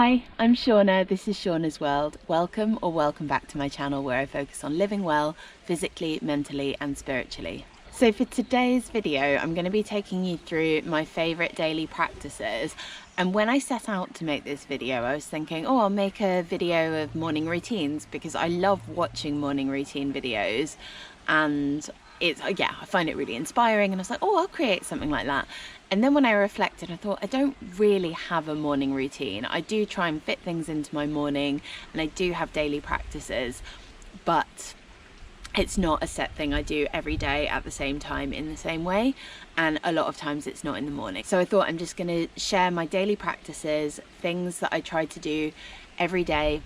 Hi, I'm Shauna, this is Shauna's World. Welcome or welcome back to my channel where I focus on living well, physically, mentally and spiritually. So for today's video, I'm going to be taking you through my favourite daily practices. And when I set out to make this video, I was thinking, oh, I'll make a video of morning routines because I love watching morning routine videos. And I find it really inspiring, and I was like, oh, I'll create something like that. And then when I reflected, I thought I don't really have a morning routine. I do try and fit things into my morning, and I do have daily practices, but it's not a set thing I do every day at the same time in the same way, and a lot of times it's not in the morning. So I thought I'm just going to share my daily practices, things that I try to do every day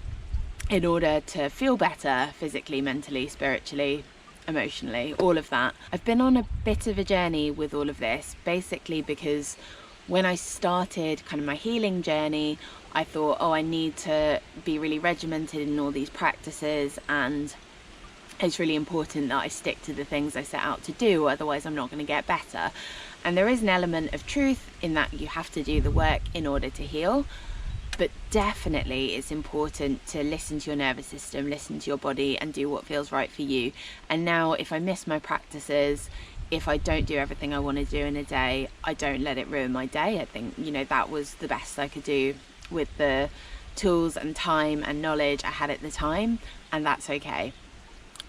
in order to feel better physically, mentally, spiritually, emotionally, all of that. I've been on a bit of a journey with all of this, basically because when I started kind of my healing journey, I thought, oh, I need to be really regimented in all these practices, and it's really important that I stick to the things I set out to do, otherwise I'm not going to get better. And there is an element of truth in that you have to do the work in order to heal. But definitely it's important to listen to your nervous system, listen to your body and do what feels right for you. And now if I miss my practices, if I don't do everything I want to do in a day, I don't let it ruin my day. I think, that was the best I could do with the tools and time and knowledge I had at the time, and that's okay.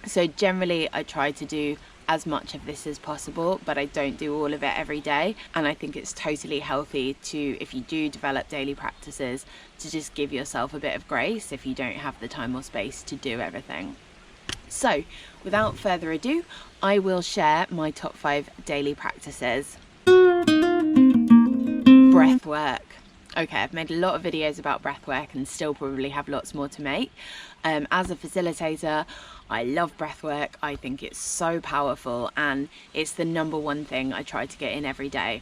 So generally I try to do as much of this as possible, but I don't do all of it every day. And I think it's totally healthy to, if you do develop daily practices, to just give yourself a bit of grace if you don't have the time or space to do everything. So without further ado, I will share my top 5 daily practices. Breath work. Okay, I've made a lot of videos about breathwork and still probably have lots more to make. As a facilitator, I love breathwork. I think it's so powerful, and it's the #1 thing I try to get in every day.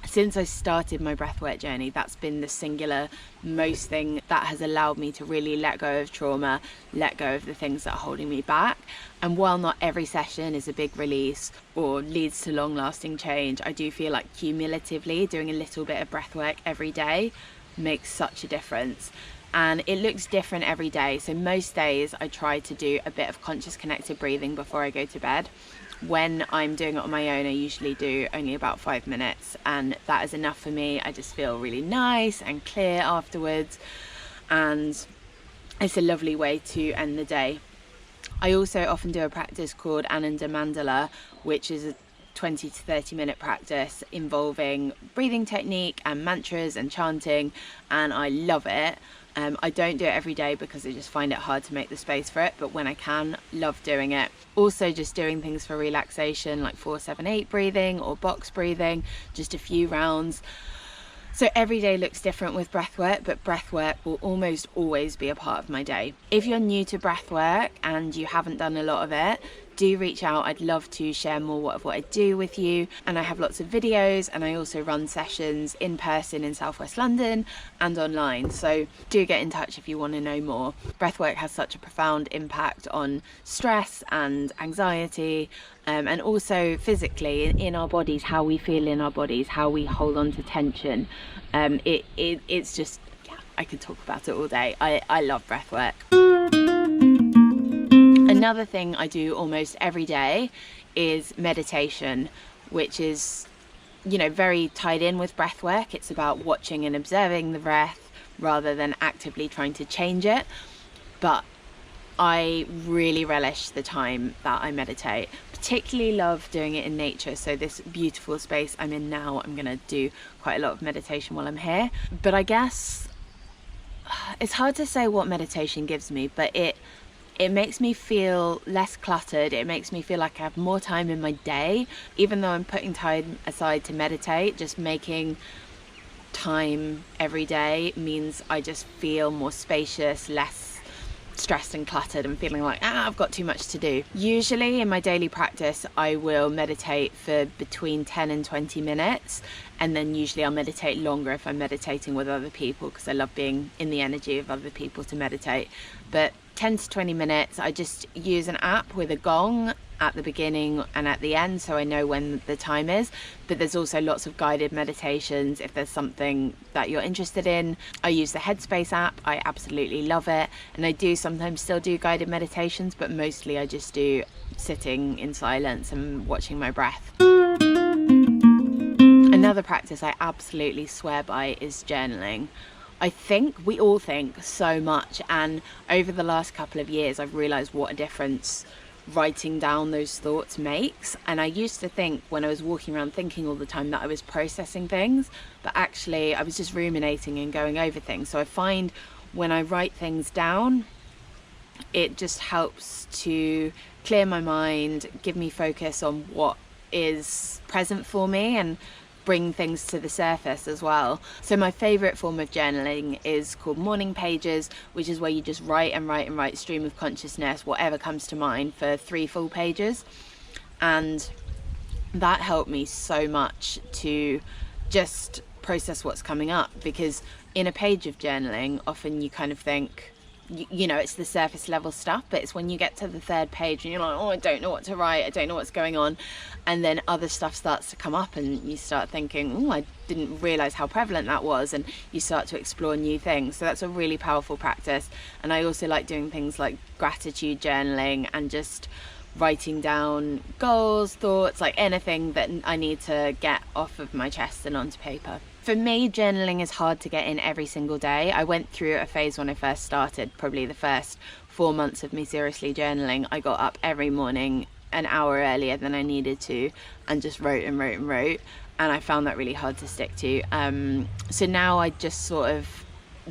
Since I started my breathwork journey, that's been the singular most thing that has allowed me to really let go of trauma, let go of the things that are holding me back. And while not every session is a big release or leads to long-lasting change, I do feel like cumulatively doing a little bit of breathwork every day makes such a difference. And it looks different every day. So most days I try to do a bit of conscious connected breathing before I go to bed. When I'm doing it on my own, I usually do only about 5 minutes, and that is enough for me. I just feel really nice and clear afterwards, and it's a lovely way to end the day. I also often do a practice called Ananda Mandala, which is a 20 to 30 minute practice involving breathing technique and mantras and chanting, and I love it. I don't do it every day because I just find it hard to make the space for it, but when I can, love doing it. Also just doing things for relaxation like 4-7-8 breathing or box breathing, just a few rounds. So every day looks different with breathwork, but breathwork will almost always be a part of my day. If you're new to breathwork and you haven't done a lot of it, do reach out. I'd love to share more of what I do with you. And I have lots of videos, and I also run sessions in person in Southwest London and online. So do get in touch if you want to know more. Breathwork has such a profound impact on stress and anxiety, and also physically in our bodies, how we feel in our bodies, how we hold on to tension. It's just, yeah, I could talk about it all day. I love breathwork. Another thing I do almost every day is meditation, which is, very tied in with breath work. It's about watching and observing the breath rather than actively trying to change it. But I really relish the time that I meditate. Particularly love doing it in nature. So this beautiful space I'm in now, I'm going to do quite a lot of meditation while I'm here. But I guess it's hard to say what meditation gives me, but it makes me feel less cluttered. It makes me feel like I have more time in my day. Even though I'm putting time aside to meditate, just making time every day means I just feel more spacious, less stressed and cluttered, and feeling like, I've got too much to do. Usually in my daily practice, I will meditate for between 10 and 20 minutes. And then usually I'll meditate longer if I'm meditating with other people, because I love being in the energy of other people to meditate. But 10 to 20 minutes, I just use an app with a gong at the beginning and at the end, so I know when the time is. But there's also lots of guided meditations if there's something that you're interested in. I use the Headspace app. I absolutely love it, and I do sometimes still do guided meditations, but mostly I just do sitting in silence and watching my breath. Another practice I absolutely swear by is journaling. I think we all think so much, and over the last couple of years I've realised what a difference writing down those thoughts makes. And I used to think, when I was walking around thinking all the time, that I was processing things, but actually I was just ruminating and going over things. So I find when I write things down, it just helps to clear my mind, give me focus on what is present for me, and bring things to the surface as well. So my favourite form of journaling is called morning pages, which is where you just write and write and write, stream of consciousness, whatever comes to mind, for 3 full pages. And that helped me so much to just process what's coming up, because in a page of journaling, often you kind of think, you know, it's the surface level stuff, but it's when you get to the 3rd page and you're like, oh, I don't know what to write, I don't know what's going on, and then other stuff starts to come up and you start thinking, oh, I didn't realize how prevalent that was, and you start to explore new things. So that's a really powerful practice. And I also like doing things like gratitude journaling and just writing down goals, thoughts, like anything that I need to get off of my chest and onto paper. For me, journaling is hard to get in every single day. I went through a phase when I first started, probably the first 4 months of me seriously journaling. I got up every morning an hour earlier than I needed to and just wrote and wrote and wrote, and I found that really hard to stick to. So now I just sort of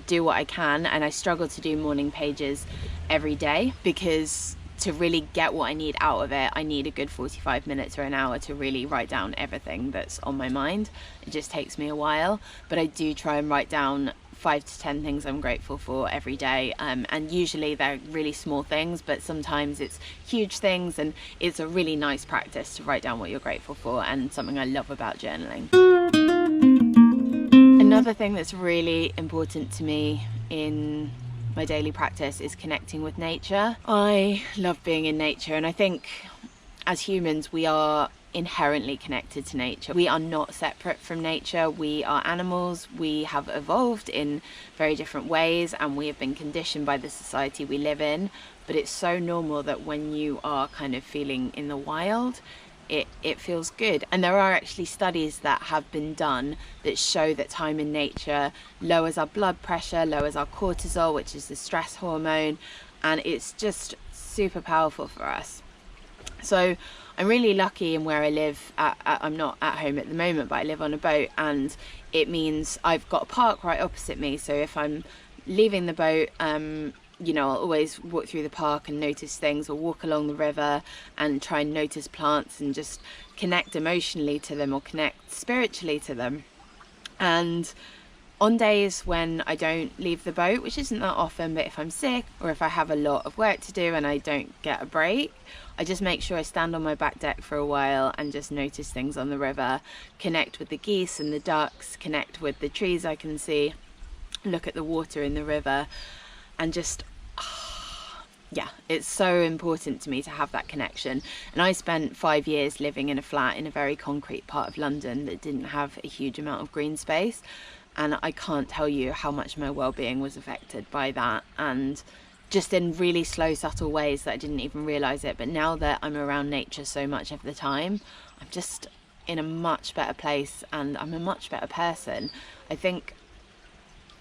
do what I can, and I struggle to do morning pages every day, because to really get what I need out of it, I need a good 45 minutes or an hour to really write down everything that's on my mind. It just takes me a while, but I do try and write down 5 to 10 things I'm grateful for every day, and usually they're really small things, but sometimes it's huge things, and it's a really nice practice to write down what you're grateful for, and something I love about journaling. Another thing that's really important to me in my daily practice is connecting with nature. I love being in nature, and I think as humans we are inherently connected to nature. We are not separate from nature. We are animals. We have evolved in very different ways, and we have been conditioned by the society we live in. But it's so normal that when you are kind of feeling in the wild, it feels good. And there are actually studies that have been done that show that time in nature lowers our blood pressure, lowers our cortisol, which is the stress hormone, and it's just super powerful for us. So I'm really lucky in where I live. I'm not at home at the moment, but I live on a boat, and it means I've got a park right opposite me. So if I'm leaving the boat, you know, I'll always walk through the park and notice things, or walk along the river and try and notice plants and just connect emotionally to them or connect spiritually to them. And on days when I don't leave the boat, which isn't that often, but if I'm sick or if I have a lot of work to do and I don't get a break, I just make sure I stand on my back deck for a while and just notice things on the river, connect with the geese and the ducks, connect with the trees I can see, look at the water in the river, and just yeah, it's so important to me to have that connection. And I spent 5 years living in a flat in a very concrete part of London that didn't have a huge amount of green space, and I can't tell you how much my well-being was affected by that, and just in really slow, subtle ways that I didn't even realise it. But now that I'm around nature so much of the time, I'm just in a much better place, and I'm a much better person. I think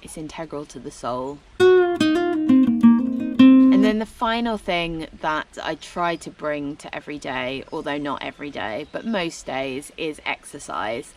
it's integral to the soul. And then the final thing that I try to bring to every day, although not every day, but most days, is exercise.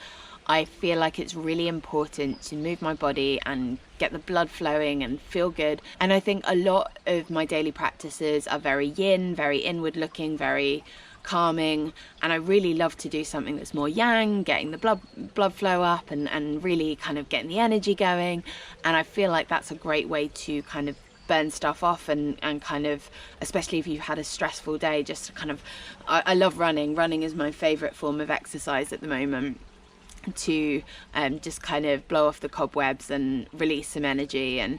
I feel like it's really important to move my body and get the blood flowing and feel good. And I think a lot of my daily practices are very yin, very inward looking, very calming, and I really love to do something that's more yang, getting the blood flow up and really kind of getting the energy going. And I feel like that's a great way to kind of burn stuff off and kind of, especially if you've had a stressful day, just kind of, I love running. Running is my favourite form of exercise at the moment, to just kind of blow off the cobwebs and release some energy. And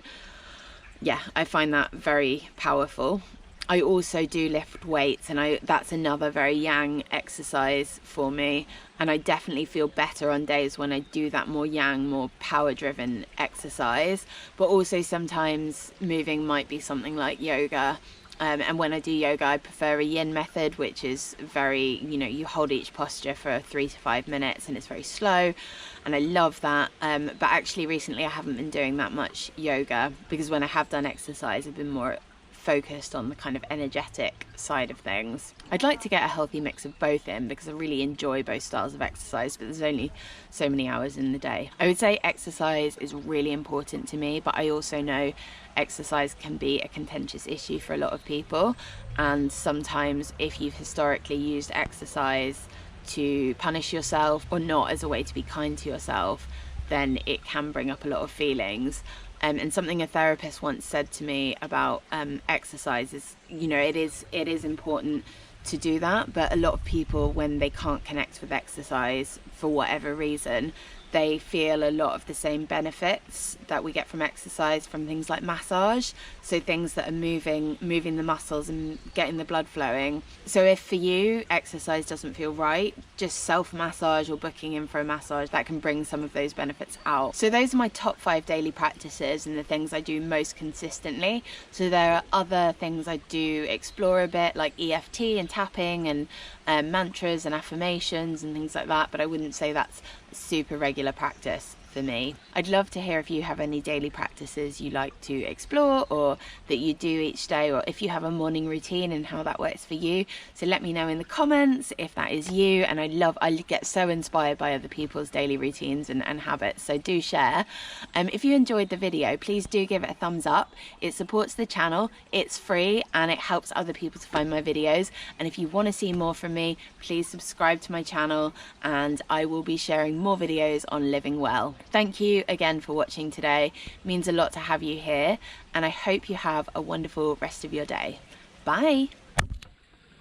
yeah, I find that very powerful. I also do lift weights, and that's another very yang exercise for me, and I definitely feel better on days when I do that more yang, more power driven exercise. But also sometimes moving might be something like yoga. And when I do yoga, I prefer a yin method, which is very, you hold each posture for 3 to 5 minutes and it's very slow, and I love that. But actually recently I haven't been doing that much yoga, because when I have done exercise I've been more focused on the kind of energetic side of things. I'd like to get a healthy mix of both in, because I really enjoy both styles of exercise, but there's only so many hours in the day. I would say exercise is really important to me, but I also know exercise can be a contentious issue for a lot of people, and sometimes if you've historically used exercise to punish yourself or not as a way to be kind to yourself, then it can bring up a lot of feelings. And something a therapist once said to me about exercise is, it is important to do that, but a lot of people, when they can't connect with exercise for whatever reason, they feel a lot of the same benefits that we get from exercise from things like massage. So things that are moving the muscles and getting the blood flowing. So if for you exercise doesn't feel right, just self-massage or booking in for a massage, that can bring some of those benefits out. So those are my top 5 daily practices and the things I do most consistently. So there are other things I do explore a bit, like EFT and tapping and mantras and affirmations and things like that, but I wouldn't say that's super regular practice for me. I'd love to hear if you have any daily practices you like to explore or that you do each day, or if you have a morning routine and how that works for you. So let me know in the comments if that is you, and I get so inspired by other people's daily routines and habits, so do share. If you enjoyed the video, please do give it a thumbs up. It supports the channel, it's free, and it helps other people to find my videos. And if you want to see more from me, please subscribe to my channel, and I will be sharing more videos on living well. Thank you again for watching today. It means a lot to have you here, and I hope you have a wonderful rest of your day. Bye.